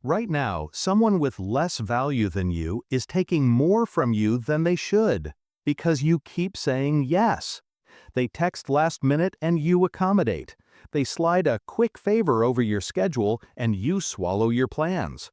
Right now, someone with less value than you is taking more from you than they should because you keep saying yes. They text last minute and you accommodate. They slide a quick favor over your schedule and you swallow your plans.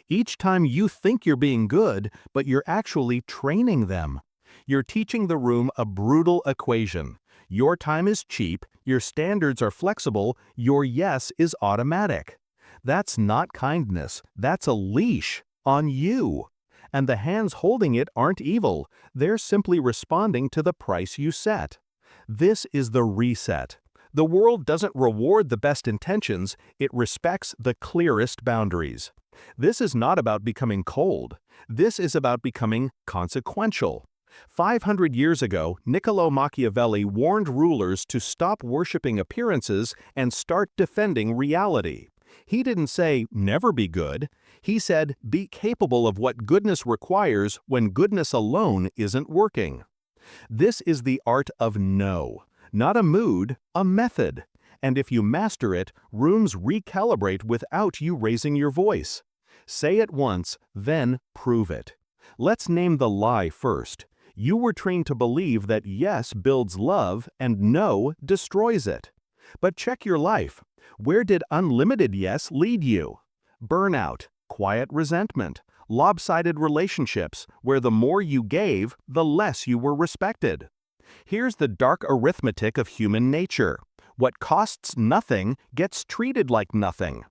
Each time you think you're being good, but you're actually training them. You're teaching the room a brutal equation. Your time is cheap, your standards are flexible, your yes is automatic. That's not kindness, that's a leash on you. And the hands holding it aren't evil, they're simply responding to the price you set. This is the reset. The world doesn't reward the best intentions, it respects the clearest boundaries. This is not about becoming cold. This is about becoming consequential. 500 years ago, Niccolò Machiavelli warned rulers to stop worshiping appearances and start defending reality. He didn't say, never be good. He said, be capable of what goodness requires when goodness alone isn't working. This is the art of no, not a mood, a method. And if you master it, rooms recalibrate without you raising your voice. Say it once, then prove it. Let's name the lie first. You were trained to believe that yes builds love and no destroys it. But check your life. Where did unlimited yes lead you? Burnout, quiet resentment, lopsided relationships where the more you gave, the less you were respected. Here's the dark arithmetic of human nature. What costs nothing gets treated like nothing.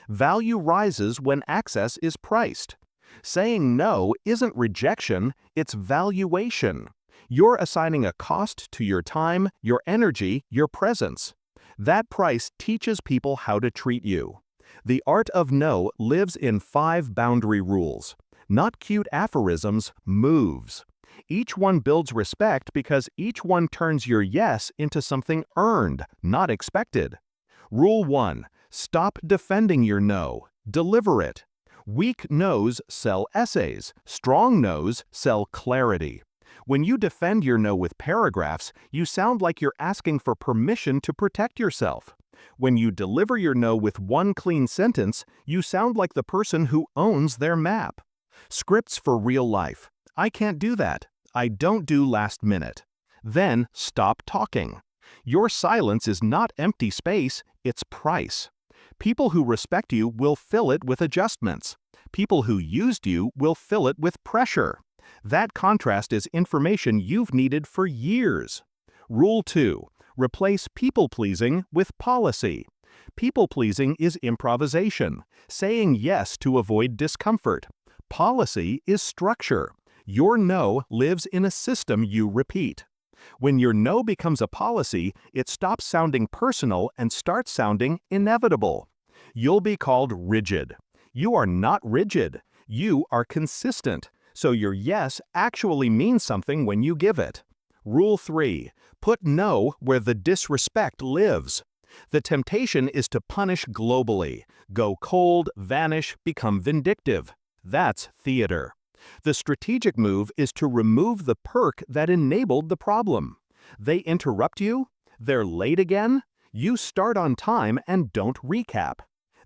Value rises when access is priced. Saying no isn't rejection, it's valuation. You're assigning a cost to your time, your energy, your presence. That price teaches people how to treat you. The art of no lives in 5 boundary rules. Not cute aphorisms, moves. Each one builds respect because each one turns your yes into something earned, not expected. Rule 1. Stop defending your no. Deliver it. Weak no's sell essays. Strong no's sell clarity. When you defend your no with paragraphs, you sound like you're asking for permission to protect yourself. When you deliver your no with one clean sentence, you sound like the person who owns their map. Scripts for real life. I can't do that. I don't do last minute. Then stop talking. Your silence is not empty space, it's price. People who respect you will fill it with adjustments. People who used you will fill it with pressure. That contrast is information you've needed for years. Rule 2. Replace people-pleasing with policy. People-pleasing is improvisation, saying yes to avoid discomfort. Policy is structure. Your no lives in a system you repeat. When your no becomes a policy, it stops sounding personal and starts sounding inevitable. You'll be called rigid. You are not rigid. You are consistent. So your yes actually means something when you give it. Rule 3. Put no where the disrespect lives. The temptation is to punish globally. Go cold, vanish, become vindictive. That's theater. The strategic move is to remove the perk that enabled the problem. They interrupt you? They're late again? You start on time and don't recap.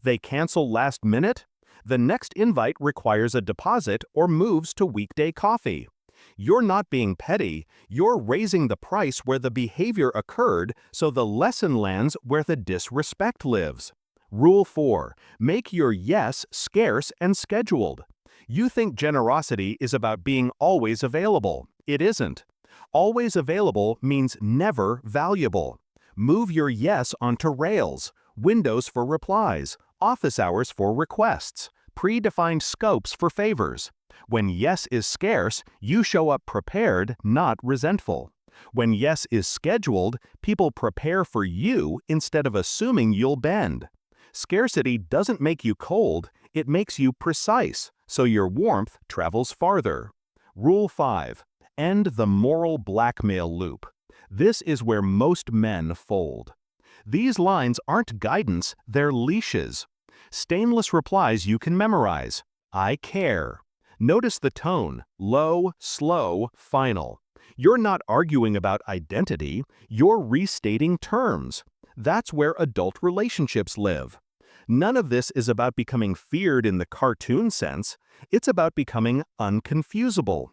They cancel last minute? The next invite requires a deposit or moves to weekday coffee. You're not being petty, you're raising the price where the behavior occurred so the lesson lands where the disrespect lives. Rule 4. Make your yes scarce and scheduled. You think generosity is about being always available. It isn't. Always available means never valuable. Move your yes onto rails, windows for replies, office hours for requests, predefined scopes for favors. When yes is scarce, you show up prepared, not resentful. When yes is scheduled, people prepare for you instead of assuming you'll bend. Scarcity doesn't make you cold, it makes you precise, so your warmth travels farther. Rule 5. End the moral blackmail loop. This is where most men fold. These lines aren't guidance, they're leashes. Stainless replies you can memorize. I care. Notice the tone, low, slow, final. You're not arguing about identity, you're restating terms. That's where adult relationships live. None of this is about becoming feared in the cartoon sense. It's about becoming unconfusable.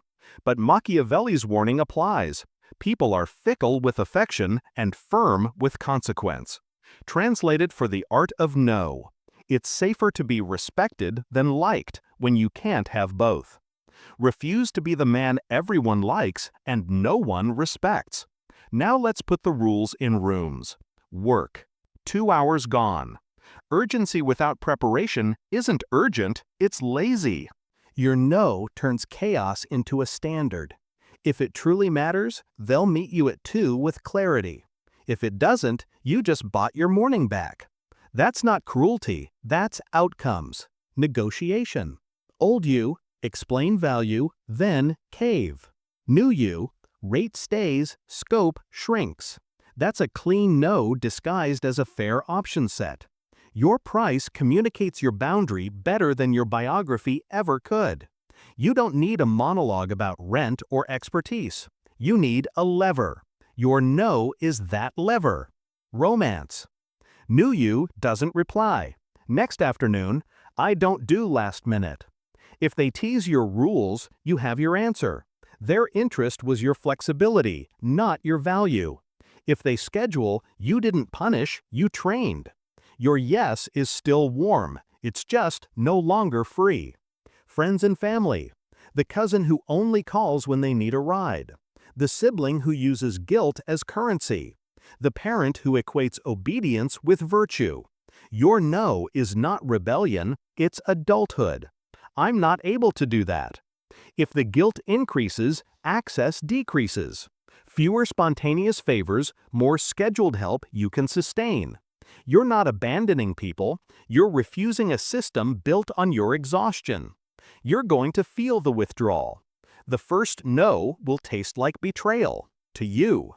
But Machiavelli's warning applies. People are fickle with affection and firm with consequence. Translated for the art of no. It's safer to be respected than liked when you can't have both. Refuse to be the man everyone likes and no one respects. Now let's put the rules in rooms. Work. 2 hours gone. Urgency without preparation isn't urgent, it's lazy. Your no turns chaos into a standard. If it truly matters, they'll meet you at 2 with clarity. If it doesn't, you just bought your morning back. That's not cruelty, that's outcomes. Negotiation. Old you, explain value, then cave. New you, rate stays, scope shrinks. That's a clean no disguised as a fair option set. Your price communicates your boundary better than your biography ever could. You don't need a monologue about rent or expertise. You need a lever. Your no is that lever. Romance. New you doesn't reply. Next afternoon, I don't do last minute. If they tease your rules, you have your answer. Their interest was your flexibility, not your value. If they schedule, you didn't punish, you trained. Your yes is still warm, it's just no longer free. Friends and family. The cousin who only calls when they need a ride. The sibling who uses guilt as currency. The parent who equates obedience with virtue. Your no is not rebellion, it's adulthood. I'm not able to do that. If the guilt increases, access decreases. Fewer spontaneous favors, more scheduled help you can sustain. You're not abandoning people, you're refusing a system built on your exhaustion. You're going to feel the withdrawal. The first no will taste like betrayal, to you.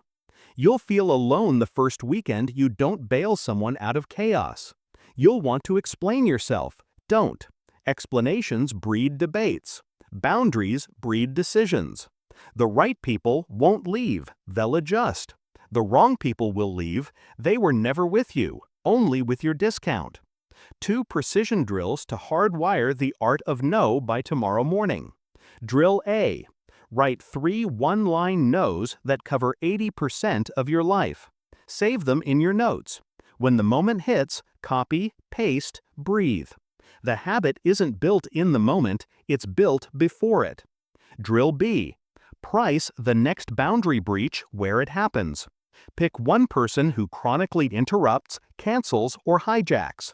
You'll feel alone the first weekend you don't bail someone out of chaos. You'll want to explain yourself, don't. Explanations breed debates. Boundaries breed decisions. The right people won't leave, they'll adjust. The wrong people will leave, they were never with you, only with your discount. 2 precision drills to hardwire the art of no by tomorrow morning. Drill A. Write 3 one-line no's that cover 80% of your life. Save them in your notes. When the moment hits, copy, paste, breathe. The habit isn't built in the moment, it's built before it. Drill B. Price the next boundary breach where it happens. Pick one person who chronically interrupts, cancels, or hijacks.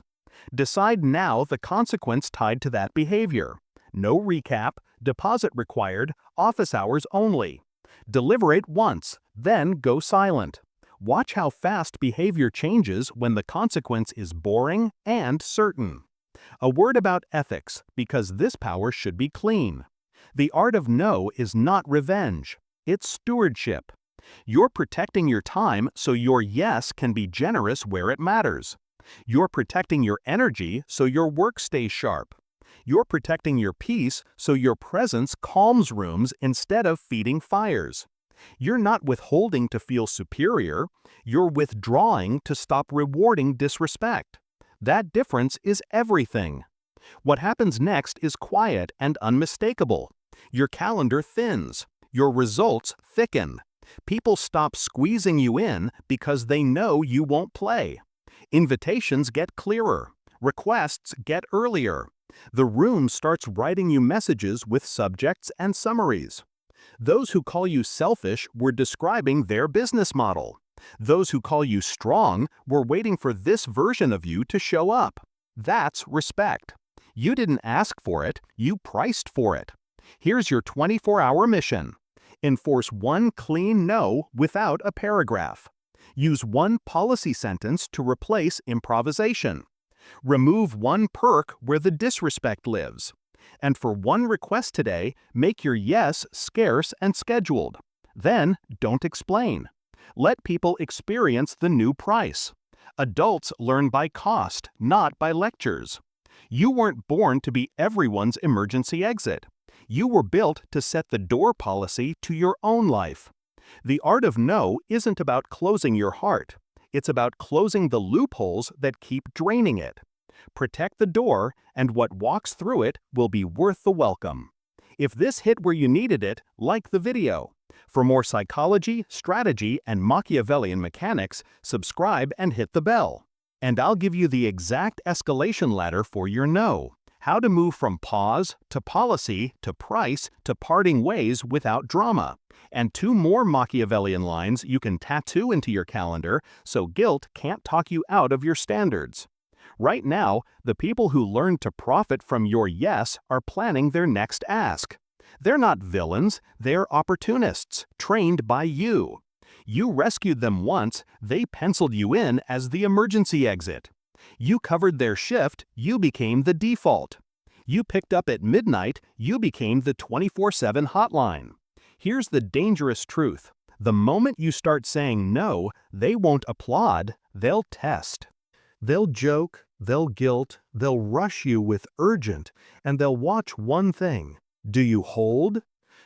Decide now the consequence tied to that behavior. No recap, deposit required, office hours only. Deliberate once, then go silent. Watch how fast behavior changes when the consequence is boring and certain. A word about ethics, because this power should be clean. The art of no is not revenge, it's stewardship. You're protecting your time so your yes can be generous where it matters. You're protecting your energy so your work stays sharp. You're protecting your peace so your presence calms rooms instead of feeding fires. You're not withholding to feel superior, you're withdrawing to stop rewarding disrespect. That difference is everything. What happens next is quiet and unmistakable. Your calendar thins. Your results thicken. People stop squeezing you in because they know you won't play. Invitations get clearer. Requests get earlier. The room starts writing you messages with subjects and summaries. Those who call you selfish were describing their business model. Those who call you strong were waiting for this version of you to show up. That's respect. You didn't ask for it, you priced for it. Here's your 24-hour mission. Enforce one clean no without a paragraph. Use one policy sentence to replace improvisation. Remove one perk where the disrespect lives. And for one request today, make your yes scarce and scheduled. Then, don't explain. Let people experience the new price. Adults learn by cost, not by lectures. You weren't born to be everyone's emergency exit. You were built to set the door policy to your own life. The art of no isn't about closing your heart. It's about closing the loopholes that keep draining it. Protect the door, and what walks through it will be worth the welcome. If this hit where you needed it, like the video. For more psychology, strategy, and Machiavellian mechanics, subscribe and hit the bell. And I'll give you the exact escalation ladder for your no. How to move from pause, to policy, to price, to parting ways without drama. And 2 more Machiavellian lines you can tattoo into your calendar so guilt can't talk you out of your standards. Right now, the people who learn to profit from your yes are planning their next ask. They're not villains, they're opportunists, trained by you. You rescued them once, they penciled you in as the emergency exit. You covered their shift, you became the default. You picked up at midnight, you became the 24/7 hotline. Here's the dangerous truth. The moment you start saying no, they won't applaud, they'll test. They'll joke, they'll guilt, they'll rush you with urgent, and they'll watch one thing. Do you hold?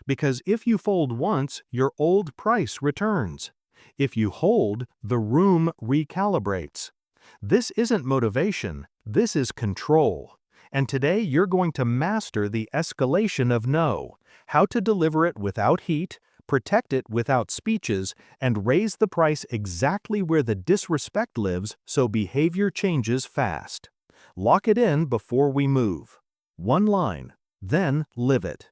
Because if you fold once, your old price returns. If you hold, the room recalibrates. This isn't motivation, this is control. And today you're going to master the escalation of no, how to deliver it without heat, protect it without speeches, and raise the price exactly where the disrespect lives so behavior changes fast. Lock it in before we move. One line, then live it.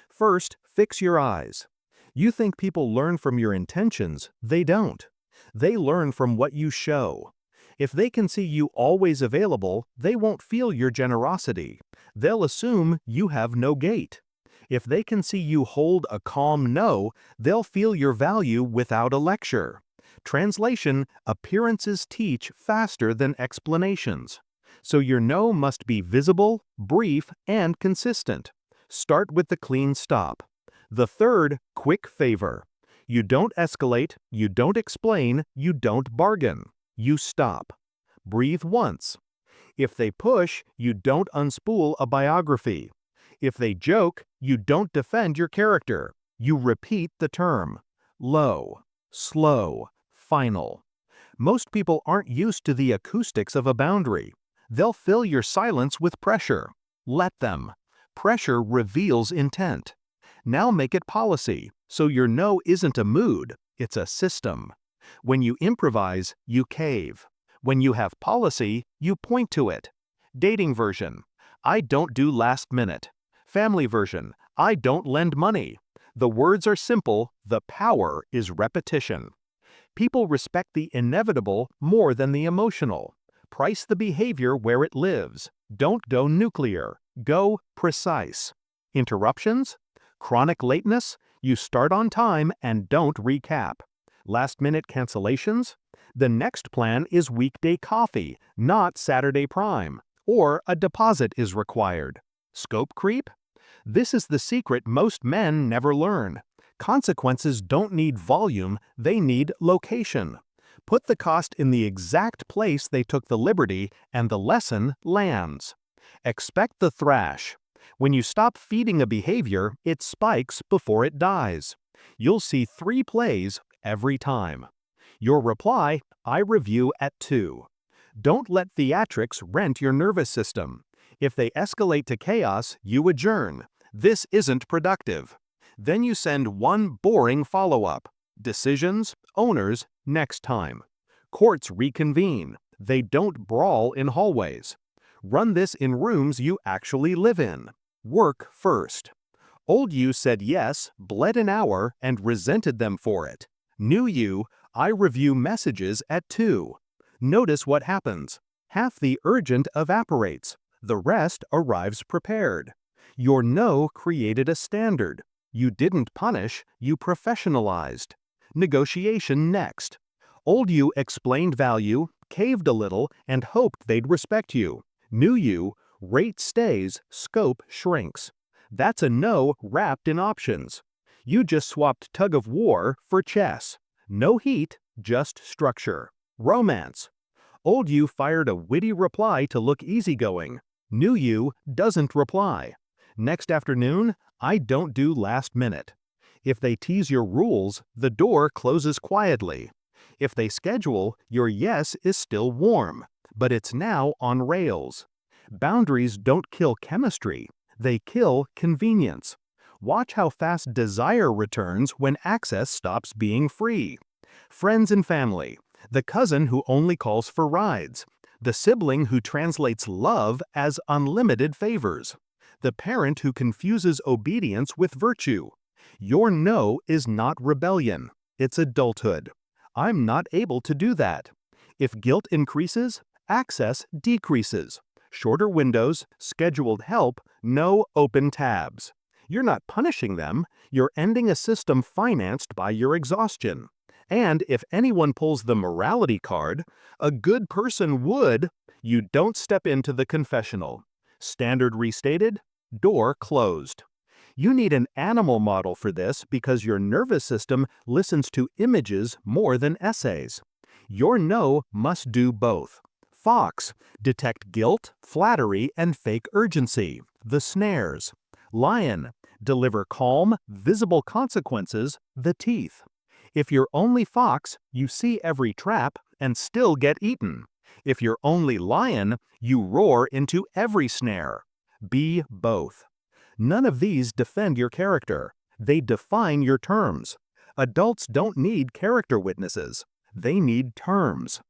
First, fix your eyes. You think people learn from your intentions, they don't. They learn from what you show. If they can see you always available, they won't feel your generosity. They'll assume you have no gate. If they can see you hold a calm no, they'll feel your value without a lecture. Translation: appearances teach faster than explanations. So your no must be visible, brief, and consistent. Start with the clean stop. The third, quick favor. You don't escalate, you don't explain, you don't bargain. You stop. Breathe once. If they push, you don't unspool a biography. If they joke, you don't defend your character. You repeat the term. Low, slow, final. Most people aren't used to the acoustics of a boundary. They'll fill your silence with pressure. Let them. Pressure reveals intent. Now make it policy, so your no isn't a mood, it's a system. When you improvise, you cave. When you have policy, you point to it. Dating version: I don't do last minute. Family version: I don't lend money. The words are simple, the power is repetition. People respect the inevitable more than the emotional. Price the behavior where it lives. Don't go nuclear, go precise. Interruptions? Chronic lateness? You start on time and don't recap. Last-minute cancellations? The next plan is weekday coffee, not Saturday prime, or a deposit is required. Scope creep? This is the secret most men never learn. Consequences don't need volume, they need location. Put the cost in the exact place they took the liberty, and the lesson lands. Expect the thrash. When you stop feeding a behavior, it spikes before it dies. You'll see 3 plays every time. Your reply: I review at 2. Don't let theatrics rent your nervous system. If they escalate to chaos, you adjourn. This isn't productive. Then you send one boring follow-up. Decisions, owners, next time. Courts reconvene. They don't brawl in hallways. Run this in rooms you actually live in. Work first. Old you said yes, bled an hour, and resented them for it. New you: I review messages at 2. Notice what happens. Half the urgent evaporates. The rest arrives prepared. Your no created a standard. You didn't punish, you professionalized. Negotiation next. Old you explained value, caved a little, and hoped they'd respect you. New you: rate stays, scope shrinks. That's a no wrapped in options. You just swapped tug of war for chess. No heat, just structure. Romance. Old you fired a witty reply to look easygoing. New you doesn't reply. Next afternoon: I don't do last minute. If they tease your rules, the door closes quietly. If they schedule, your yes is still warm. but it's now on rails. Boundaries don't kill chemistry, they kill convenience. Watch how fast desire returns when access stops being free. Friends and family, the cousin who only calls for rides, the sibling who translates love as unlimited favors, the parent who confuses obedience with virtue. Your no is not rebellion, it's adulthood. I'm not able to do that. If guilt increases, access decreases. Shorter windows, scheduled help, no open tabs. You're not punishing them, you're ending a system financed by your exhaustion. And if anyone pulls the morality card, a good person would, you don't step into the confessional. Standard restated, door closed. You need an animal model for this because your nervous system listens to images more than essays. Your no must do both. Fox, detect guilt, flattery, and fake urgency, the snares. Lion, deliver calm, visible consequences, the teeth. If you're only fox, you see every trap and still get eaten. If you're only lion, you roar into every snare. Be both. None of these defend your character. They define your terms. Adults don't need character witnesses. They need terms.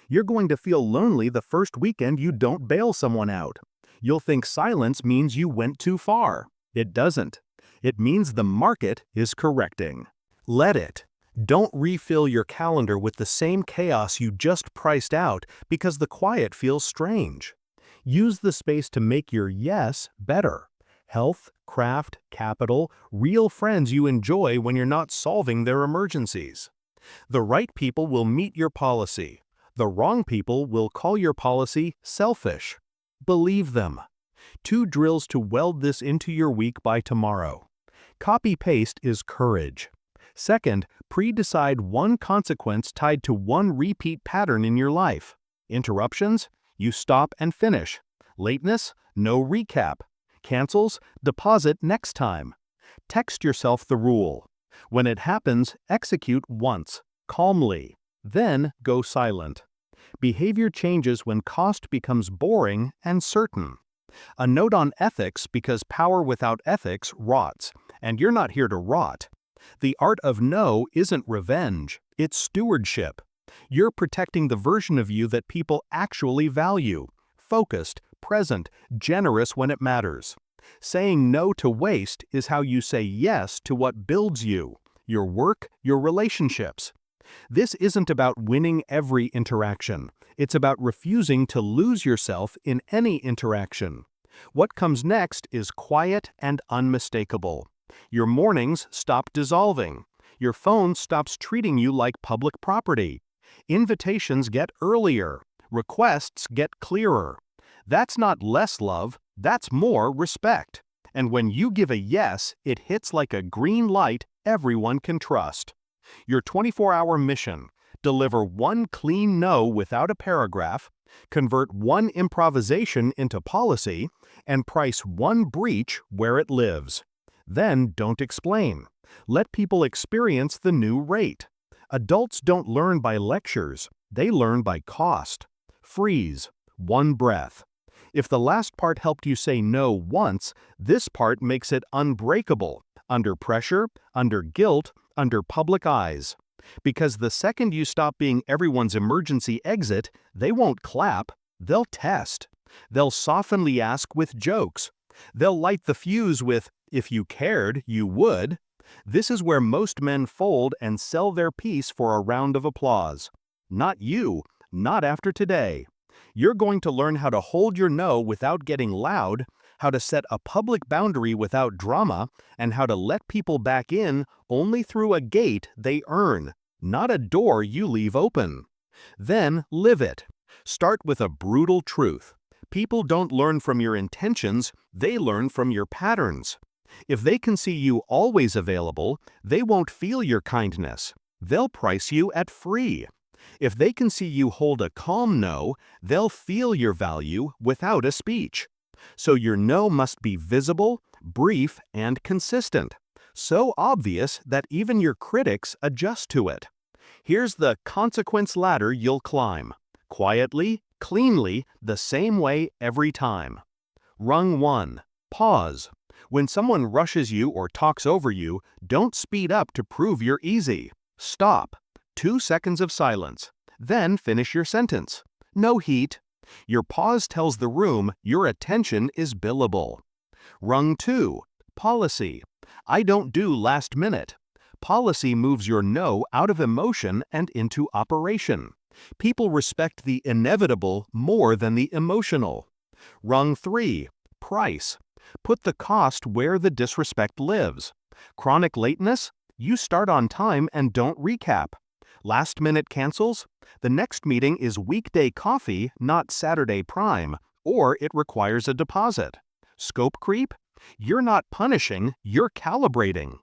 You're going to feel lonely the first weekend you don't bail someone out. You'll think silence means you went too far. It doesn't. It means the market is correcting. Let it. Don't refill your calendar with the same chaos you just priced out because the quiet feels strange. Use the space to make your yes better. Health, craft, capital, real friends you enjoy when you're not solving their emergencies. The right people will meet your policy. The wrong people will call your policy selfish. Believe them. 2 drills to weld this into your week by tomorrow. Copy-paste is courage. Second, pre-decide one consequence tied to one repeat pattern in your life. Interruptions? You stop and finish. Lateness? No recap. Cancels? Deposit next time. Text yourself the rule. When it happens, execute once, calmly. Then go silent. Behavior changes when cost becomes boring and certain. A note on ethics because power without ethics rots, and you're not here to rot. The art of no isn't revenge, it's stewardship. You're protecting the version of you that people actually value. Focused, present, generous when it matters. Saying no to waste is how you say yes to what builds you, your work, your relationships. This isn't about winning every interaction. It's about refusing to lose yourself in any interaction. What comes next is quiet and unmistakable. Your mornings stop dissolving. Your phone stops treating you like public property. Invitations get earlier. Requests get clearer. That's not less love, that's more respect. And when you give a yes, it hits like a green light everyone can trust. Your 24-hour mission: deliver one clean no without a paragraph, convert one improvisation into policy, and price one breach where it lives. Then don't explain. Let people experience the new rate. Adults don't learn by lectures, they learn by cost. Freeze. One breath. If the last part helped you say no once, this part makes it unbreakable, under pressure, under guilt, under public eyes. Because the second you stop being everyone's emergency exit, they won't clap, they'll test. They'll softenly ask with jokes. They'll light the fuse with, "If you cared, you would." This is where most men fold and sell their piece for a round of applause. Not you, not after today. You're going to learn how to hold your no without getting loud, how to set a public boundary without drama, and how to let people back in only through a gate they earn, not a door you leave open. Then live it. Start with a brutal truth. People don't learn from your intentions, they learn from your patterns. If they can see you always available, they won't feel your kindness. They'll price you at free. If they can see you hold a calm no, they'll feel your value without a speech. So your no must be visible, brief, and consistent. So obvious that even your critics adjust to it. Here's the consequence ladder you'll climb. Quietly, Cleanly, the same way every time. Rung 1. Pause. When someone rushes you or talks over you, don't speed up to prove you're easy. Stop. 2 seconds of silence. Then finish your sentence. No heat. Your pause tells the room your attention is billable. Rung 2. Policy. I don't do last minute. Policy moves your no out of emotion and into operation. People respect the inevitable more than the emotional. Rung 3. Price. Put the cost where the disrespect lives. Chronic lateness? You start on time and don't recap. Last-minute cancels? The next meeting is weekday coffee, not Saturday prime, or it requires a deposit. Scope creep? You're not punishing, you're calibrating.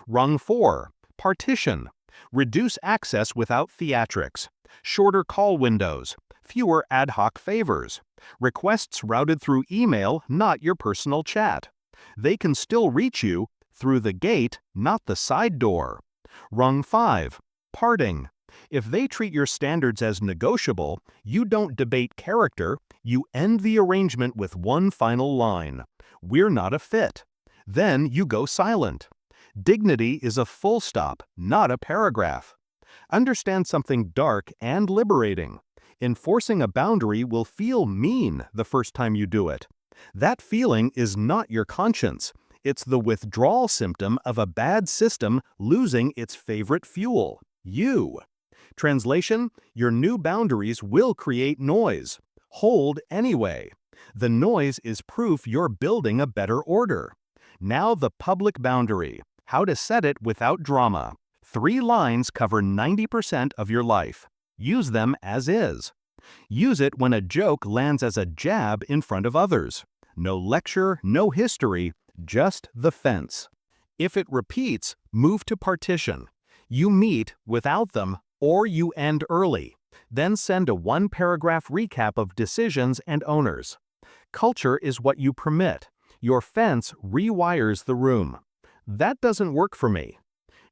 Rung 4. Partition. Reduce access without theatrics. Shorter call windows. Fewer ad hoc favors. Requests routed through email, not your personal chat. They can still reach you through the gate, not the side door. Rung 5. Parting. If they treat your standards as negotiable, you don't debate character, you end the arrangement with one final line. We're not a fit. Then you go silent. Dignity is a full stop, not a paragraph. Understand something dark and liberating. Enforcing a boundary will feel mean the first time you do it. That feeling is not your conscience. It's the withdrawal symptom of a bad system losing its favorite fuel, you. Translation: your new boundaries will create noise. Hold anyway. The noise is proof you're building a better order. Now the public boundary. How to set it without drama. 3 lines cover 90% of your life. Use them as is. Use it when a joke lands as a jab in front of others. No lecture, no history, just the fence. If it repeats, move to partition. You meet without them, or you end early. Then send a 1-paragraph recap of decisions and owners. Culture is what you permit. Your fence rewires the room. That doesn't work for me.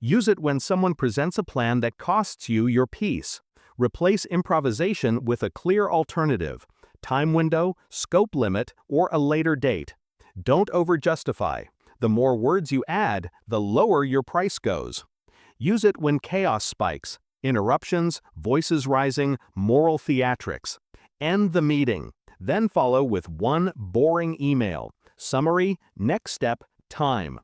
Use it when someone presents a plan that costs you your peace. Replace improvisation with a clear alternative, time window, scope limit, or a later date. Don't over-justify. The more words you add, the lower your price goes. Use it when chaos spikes, interruptions, voices rising, moral theatrics. End the meeting. Then follow with one boring email. Summary, next step, time.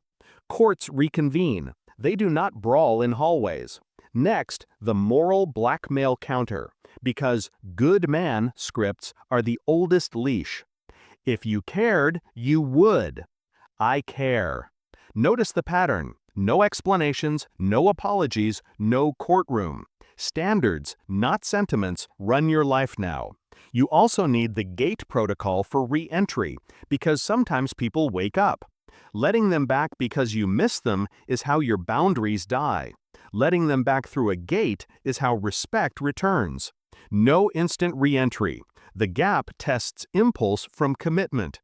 Courts reconvene. They do not brawl in hallways. Next, the moral blackmail counter, because good man scripts are the oldest leash. If you cared, you would. I care. Notice the pattern. No explanations, no apologies, no courtroom. Standards, not sentiments, run your life now. You also need the gate protocol for re-entry, because sometimes people wake up. Letting them back because you miss them is how your boundaries die. Letting them back through a gate is how respect returns. No instant re-entry. The gap tests impulse from commitment.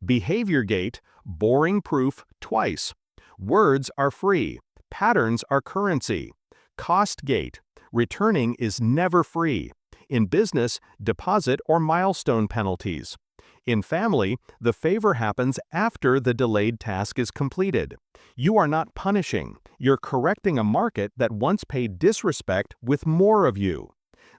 Behavior gate, boring proof twice. Words are free. Patterns are currency. Cost gate. Returning is never free. In business, deposit or milestone penalties. In family, the favor happens after the delayed task is completed. You are not punishing. You're correcting a market that once paid disrespect with more of you.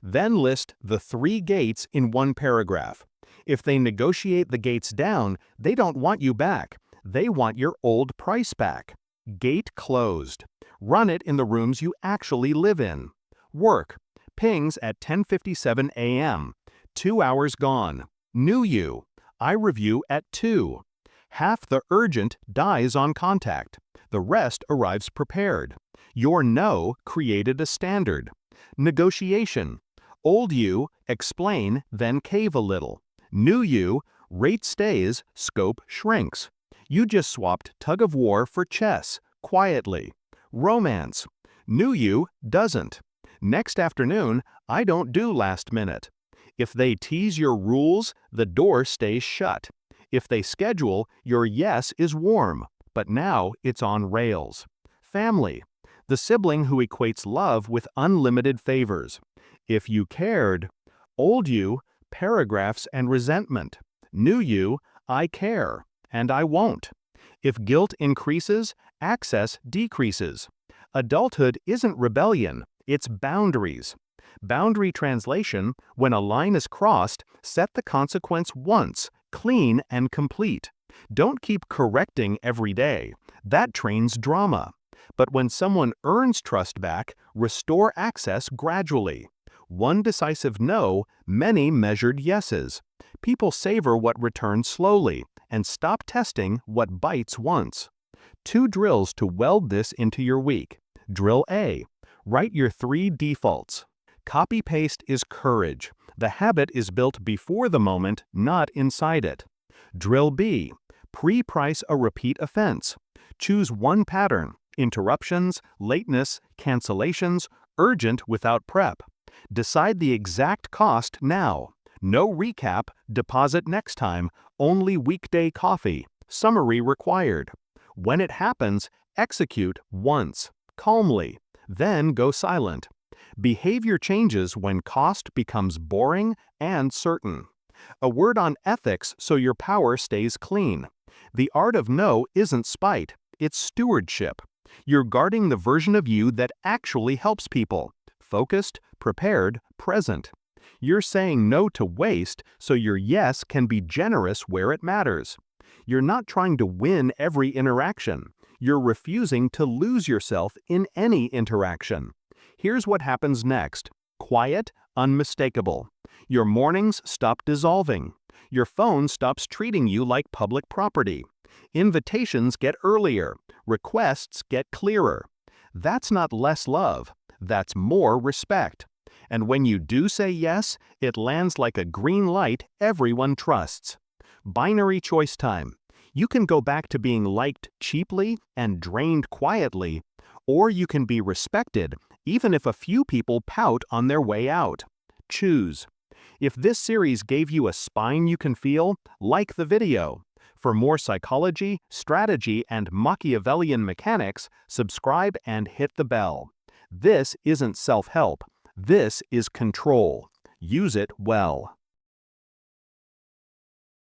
Then list the 3 gates in 1 paragraph. If they negotiate the gates down, they don't want you back. They want your old price back. Gate closed. Run it in the rooms you actually live in. Work. Pings at 10:57 a.m. 2 hours gone. New you. I review at 2. Half the urgent dies on contact. The rest arrives prepared. Your no created a standard. Negotiation. Old you, explain, then cave a little. New you, rate stays, scope shrinks. You just swapped tug of war for chess, quietly. Romance. New you doesn't. Next afternoon, I don't do last minute. If they tease your rules, the door stays shut. If they schedule, your yes is warm, but now it's on rails. Family. The sibling who equates love with unlimited favors. If you cared, old you, paragraphs and resentment. New you, I care, and I won't. If guilt increases, access decreases. Adulthood isn't rebellion, it's boundaries. Boundary translation: when a line is crossed, set the consequence once, clean and complete. Don't keep correcting every day. That trains drama. But when someone earns trust back, restore access gradually. One decisive no, many measured yeses. People savor what returns slowly and stop testing what bites once. 2 drills to weld this into your week. Drill A: write your 3 defaults. Copy-paste is courage. The habit is built before the moment, not inside it. Drill B: pre-price a repeat offense. Choose one pattern: interruptions, lateness, cancellations, urgent without prep. Decide the exact cost now. No recap, deposit next time, only weekday coffee, summary required. When it happens, execute once, calmly, then go silent. Behavior changes when cost becomes boring and certain. A word on ethics so your power stays clean. The art of no isn't spite, it's stewardship. You're guarding the version of you that actually helps people. Focused, prepared, present. You're saying no to waste so your yes can be generous where it matters. You're not trying to win every interaction. You're refusing to lose yourself in any interaction. Here's what happens next. Quiet, unmistakable. Your mornings stop dissolving. Your phone stops treating you like public property. Invitations get earlier. Requests get clearer. That's not less love. That's more respect. And when you do say yes, it lands like a green light everyone trusts. Binary choice time. You can go back to being liked cheaply and drained quietly, or you can be respected even if a few people pout on their way out. Choose. If this series gave you a spine you can feel, like the video. For more psychology, strategy, and Machiavellian mechanics, subscribe and hit the bell. This isn't self-help. This is control. Use it well.